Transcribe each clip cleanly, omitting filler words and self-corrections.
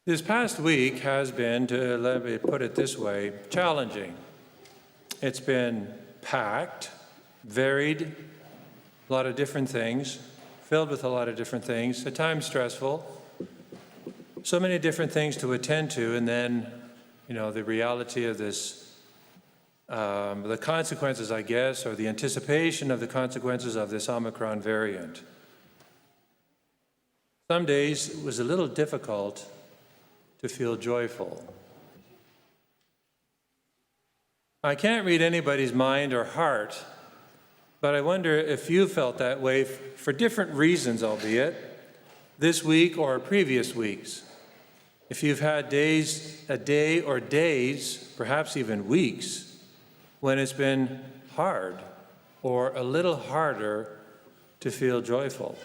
This past week has been, let me put it this way, challenging. It's been packed, varied, a lot of different things, filled with a lot of different things, at times stressful, so many different things to attend to, and then, the reality of this, the consequences, I guess, or the anticipation of the consequences of this Omicron variant. Some days it was a little difficult to feel joyful. I can't read anybody's mind or heart, but I wonder if you felt that way for different reasons, albeit, this week or previous weeks. If you've had a day or days, perhaps even weeks, when it's been hard or a little harder to feel joyful.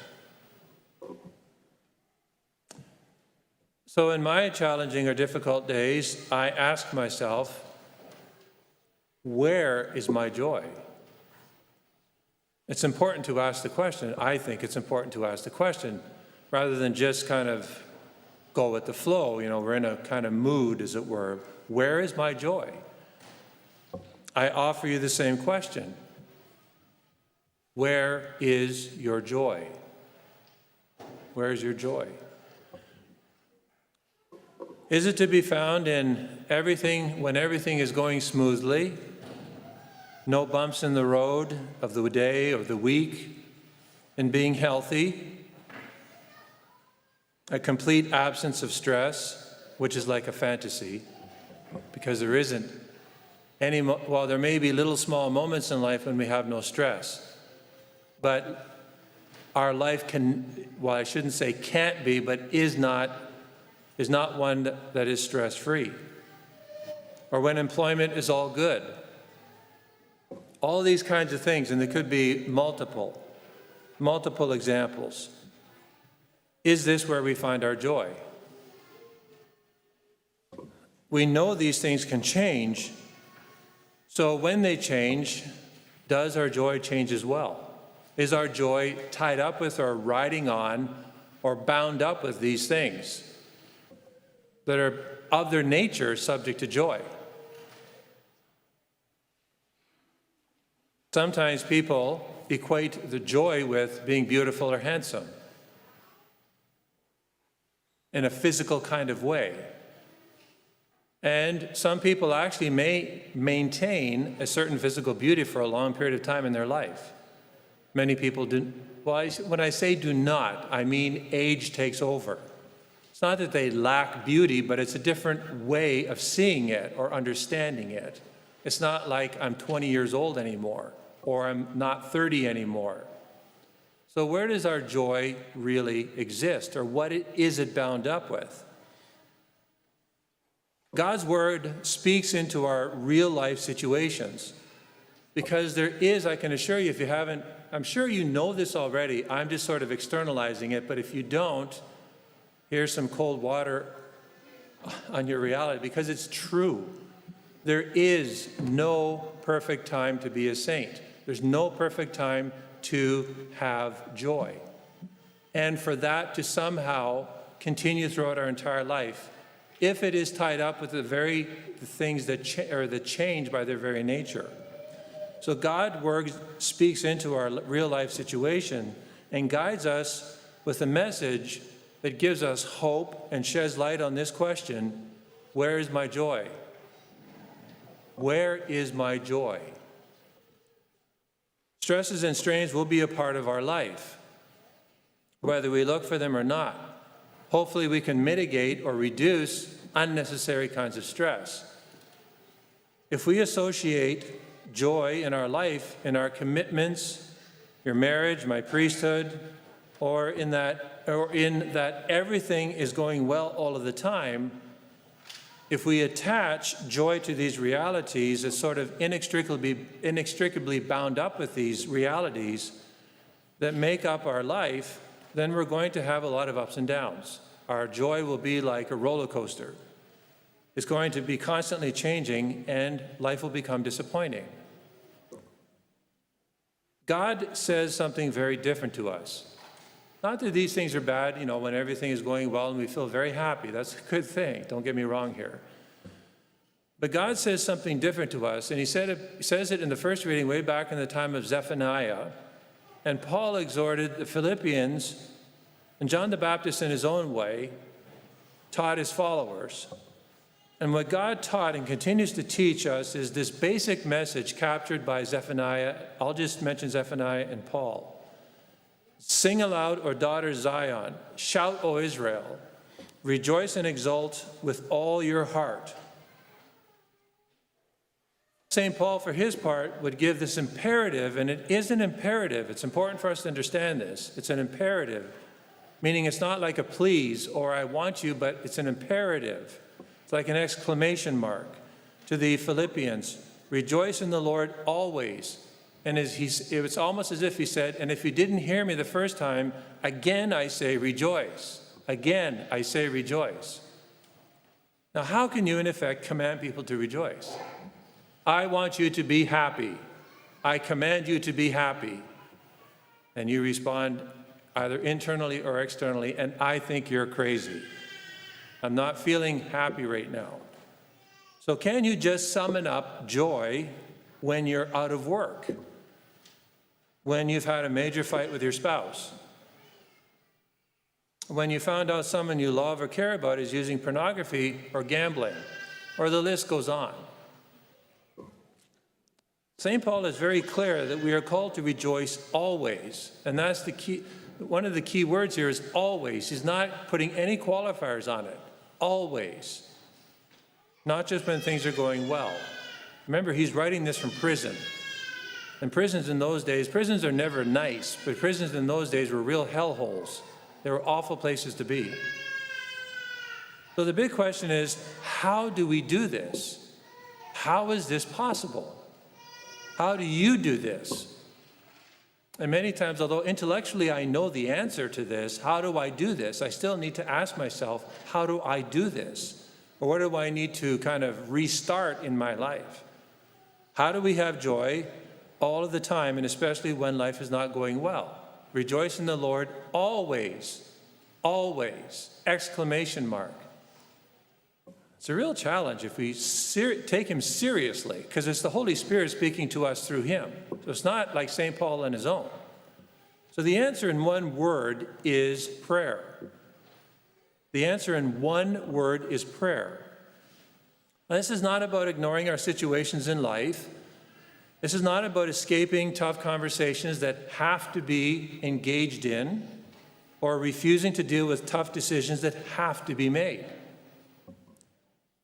So in my challenging or difficult days, I ask myself, where is my joy? It's important to ask the question. I think it's important to ask the question rather than just kind of go with the flow. We're in a kind of mood, as it were. Where is my joy? I offer you the same question. Where is your joy? Where is your joy? Is it to be found in everything when everything is going smoothly? No bumps in the road of the day or the week, in being healthy? A complete absence of stress, which is like a fantasy, because there isn't any, well, there may be little small moments in life when we have no stress, but our life can, well, I shouldn't say can't be, but is not one that is stress-free. Or when employment is all good. All these kinds of things, and there could be multiple examples. Is this where we find our joy? We know these things can change, so when they change, does our joy change as well? Is our joy tied up with or riding on or bound up with these things that are of their nature subject to joy? Sometimes people equate the joy with being beautiful or handsome in a physical kind of way. And some people actually may maintain a certain physical beauty for a long period of time in their life. Many people do. Well, when I say do not, I mean age takes over. It's not that they lack beauty, but it's a different way of seeing it or understanding it. It's not like I'm 20 years old anymore, or I'm not 30 anymore. So where does our joy really exist, or what is it bound up with? God's word speaks into our real life situations, because there is, I can assure you, if you haven't, I'm sure you know this already, I'm just sort of externalizing it, but if you don't, here's some cold water on your reality, because it's true. There is no perfect time to be a saint. There's no perfect time to have joy. And for that to somehow continue throughout our entire life, if it is tied up with the things that change by their very nature. So God's word speaks into our real life situation and guides us with a message that gives us hope and sheds light on this question: where is my joy? Where is my joy? Stresses and strains will be a part of our life, whether we look for them or not. Hopefully we can mitigate or reduce unnecessary kinds of stress. If we associate joy in our life, in our commitments, your marriage, my priesthood, or in that everything is going well all of the time, if we attach joy to these realities as sort of inextricably bound up with these realities that make up our life, then we're going to have a lot of ups and downs. Our joy will be like a roller coaster. It's going to be constantly changing, and life will become disappointing. God says something very different to us. Not that these things are bad, when everything is going well and we feel very happy. That's a good thing. Don't get me wrong here. But God says something different to us, and he says it in the first reading way back in the time of Zephaniah. And Paul exhorted the Philippians, and John the Baptist in his own way taught his followers. And what God taught and continues to teach us is this basic message captured by Zephaniah. I'll just mention Zephaniah and Paul. Sing aloud, O daughter Zion. Shout, O Israel. Rejoice and exult with all your heart. St. Paul, for his part, would give this imperative, and it is an imperative. It's important for us to understand this. It's an imperative, meaning it's not like a please or I want you, but it's an imperative. It's like an exclamation mark to the Philippians. Rejoice in the Lord always. And it's almost as if he said, and if you didn't hear me the first time, again I say rejoice. Again I say rejoice. Now, how can you, in effect, command people to rejoice? I want you to be happy. I command you to be happy. And you respond either internally or externally, and I think you're crazy. I'm not feeling happy right now. So can you just summon up joy when you're out of work? When you've had a major fight with your spouse? When you found out someone you love or care about is using pornography or gambling, or the list goes on. St. Paul is very clear that we are called to rejoice always. And that's the key. One of the key words here is always. He's not putting any qualifiers on it. Always. Not just when things are going well. Remember, he's writing this from prison. And prisons in those days, prisons are never nice, but prisons in those days were real hellholes. They were awful places to be. So the big question is, how do we do this? How is this possible? How do you do this? And many times, although intellectually I know the answer to this, how do I do this? I still need to ask myself, how do I do this? Or what do I need to kind of restart in my life? How do we have joy all of the time, and especially when life is not going well? Rejoice in the Lord always, always, exclamation mark. It's a real challenge if we take him seriously, because it's the Holy Spirit speaking to us through him. So it's not like St. Paul on his own. So the answer in one word is prayer. The answer in one word is prayer. Now, this is not about ignoring our situations in life. This is not about escaping tough conversations that have to be engaged in, or refusing to deal with tough decisions that have to be made.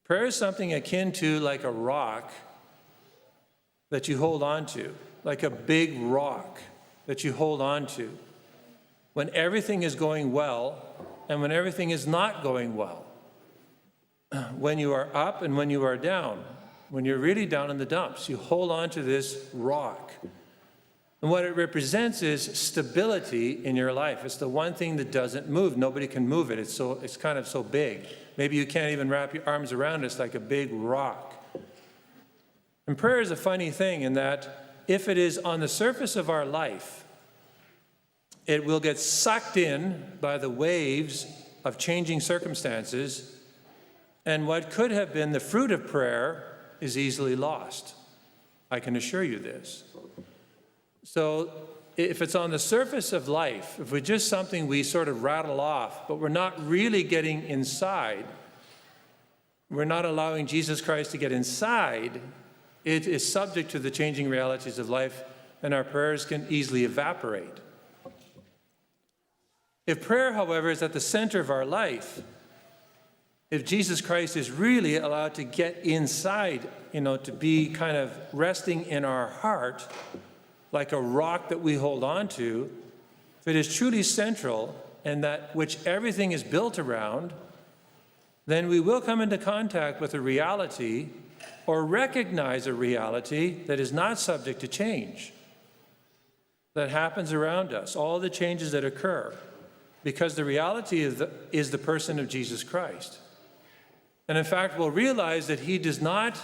Prayer is something akin to like a rock that you hold on to, like a big rock that you hold on to when everything is going well and when everything is not going well, when you are up and when you are down, when you're really down in the dumps. You hold on to this rock. And what it represents is stability in your life. It's the one thing that doesn't move. Nobody can move it. It's kind of so big. Maybe you can't even wrap your arms around it. It's like a big rock. And prayer is a funny thing in that if it is on the surface of our life, it will get sucked in by the waves of changing circumstances, and what could have been the fruit of prayer is easily lost. I can assure you this. So if it's on the surface of life, if it's just something we sort of rattle off, but we're not really getting inside, we're not allowing Jesus Christ to get inside, it is subject to the changing realities of life, and our prayers can easily evaporate. If prayer, however, is at the center of our life, if Jesus Christ is really allowed to get inside, to be kind of resting in our heart, like a rock that we hold on to, if it is truly central and that which everything is built around, then we will come into contact with a reality or recognize a reality that is not subject to change, that happens around us, all the changes that occur, because the reality is the person of Jesus Christ. And in fact, we'll realize that he does not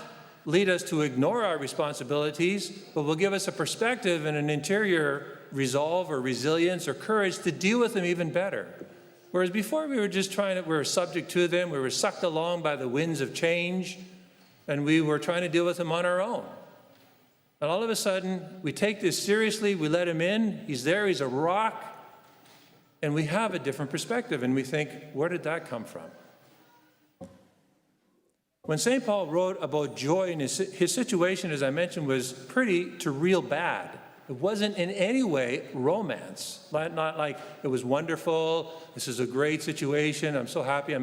lead us to ignore our responsibilities, but will give us a perspective and an interior resolve or resilience or courage to deal with them even better. Whereas before we were just we were subject to them, we were sucked along by the winds of change, and we were trying to deal with them on our own. And all of a sudden, we take this seriously, we let him in, he's there, he's a rock, and we have a different perspective, and we think, where did that come from? When St. Paul wrote about joy, and his situation, as I mentioned, was pretty to real bad. It wasn't in any way romance, not like it was wonderful, this is a great situation, I'm so happy,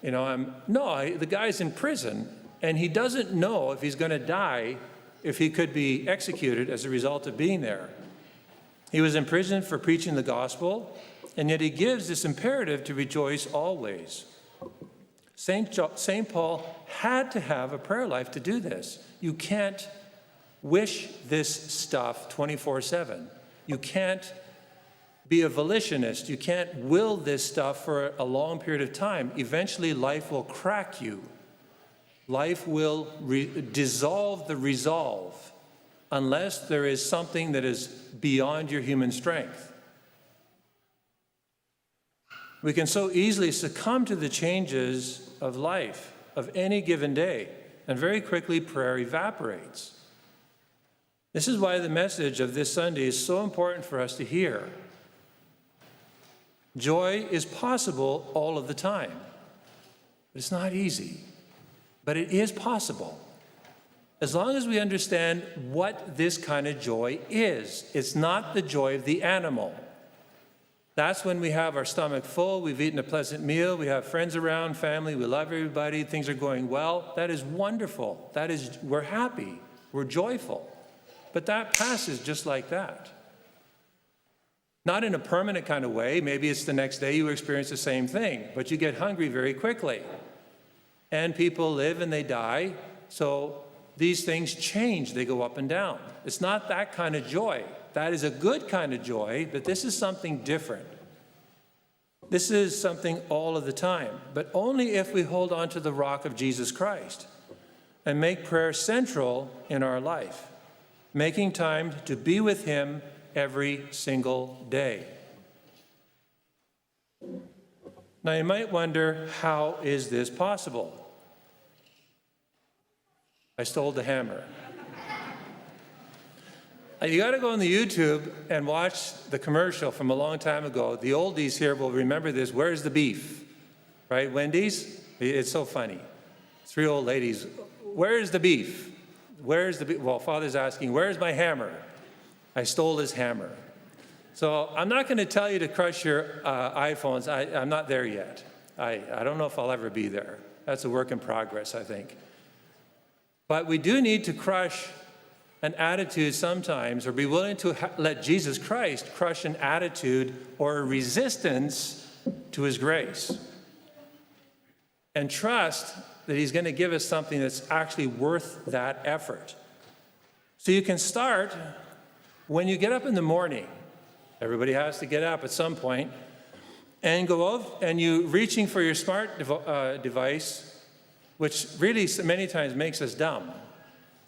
the guy's in prison, and he doesn't know if he's going to die, if he could be executed as a result of being there. He was in prison for preaching the gospel, and yet he gives this imperative to rejoice always. St. Paul had to have a prayer life to do this. You can't wish this stuff 24/7. You can't be a volitionist. You can't will this stuff for a long period of time. Eventually, life will crack you. Life will dissolve the resolve unless there is something that is beyond your human strength. We can so easily succumb to the changes of life, of any given day, and very quickly prayer evaporates. This is why the message of this Sunday is so important for us to hear. Joy is possible all of the time. It's not easy, but it is possible. As long as we understand what this kind of joy is. It's not the joy of the animal. That's when we have our stomach full, we've eaten a pleasant meal, we have friends around, family, we love everybody, things are going well. That is wonderful. We're happy, we're joyful. But that passes just like that. Not in a permanent kind of way. Maybe it's the next day you experience the same thing, but you get hungry very quickly. And people live and they die, so these things change, they go up and down. It's not that kind of joy. That is a good kind of joy, but this is something different. This is something all of the time, but only if we hold on to the rock of Jesus Christ and make prayer central in our life, making time to be with him every single day. Now you might wonder, how is this possible? I stole the hammer. You got to go on the YouTube and watch the commercial from a long time ago. The oldies here will remember this. Where's the beef? Right, Wendy's? It's so funny. Three old ladies. Where's the beef? Where's the beef? Well, Father's asking, where's my hammer? I stole his hammer. So I'm not going to tell you to crush your iPhones. I'm not there yet. I don't know if I'll ever be there. That's a work in progress, I think. But we do need to crush an attitude sometimes, or be willing to let Jesus Christ crush an attitude or a resistance to his grace. And trust that he's going to give us something that's actually worth that effort. So you can start when you get up in the morning. Everybody has to get up at some point, and go out and you reaching for your smart device, which really many times makes us dumb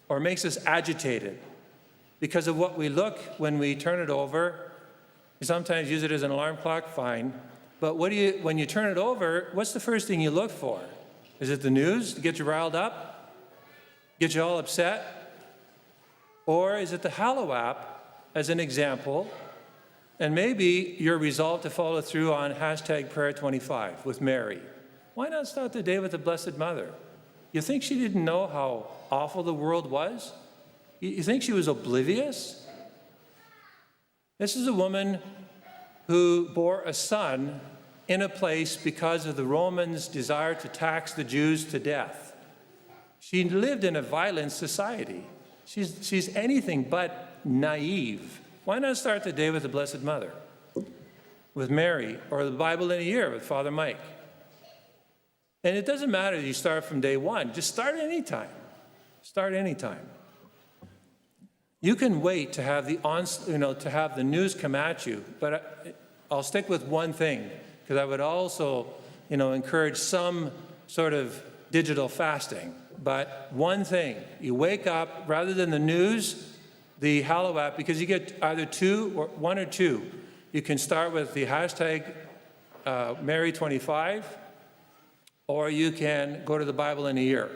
or makes us agitated because of what we look when we turn it over. You sometimes use it as an alarm clock, fine. But when you turn it over, what's the first thing you look for? Is it the news to get you riled up? Get you all upset? Or is it the Hallow app as an example? And maybe you're resolved to follow through on #prayer25 with Mary. Why not start the day with the Blessed Mother? You think she didn't know how awful the world was? You think she was oblivious? This is a woman who bore a son in a place because of the Romans' desire to tax the Jews to death. She lived in a violent society. She's anything but naive. Why not start the day with the Blessed Mother, with Mary, or the Bible in a year with Father Mike? And it doesn't matter if you start from day one. Just start anytime. Start anytime. You can wait to have the news come at you, but I'll stick with one thing, because I would also, encourage some sort of digital fasting. But one thing, you wake up, rather than the news, the Hallow app because you get either one or two. You can start with the hashtag Mary25, or you can go to the Bible in a year.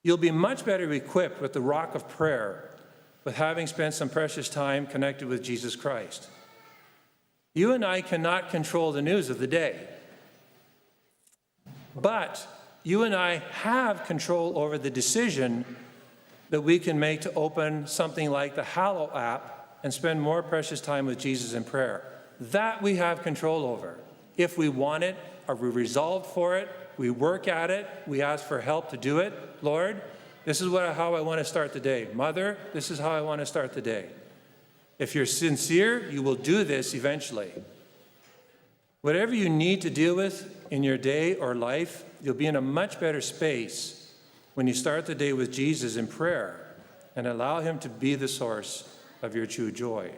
You'll be much better equipped with the rock of prayer, with having spent some precious time connected with Jesus Christ. You and I cannot control the news of the day, but you and I have control over the decision that we can make to open something like the Hallow app and spend more precious time with Jesus in prayer. That we have control over. If we want it, are we resolved for it? We work at it. We ask for help to do it. Lord, this is how I want to start the day. Mother, this is how I want to start the day. If you're sincere, you will do this eventually. Whatever you need to deal with in your day or life, you'll be in a much better space when you start the day with Jesus in prayer and allow him to be the source of your true joy.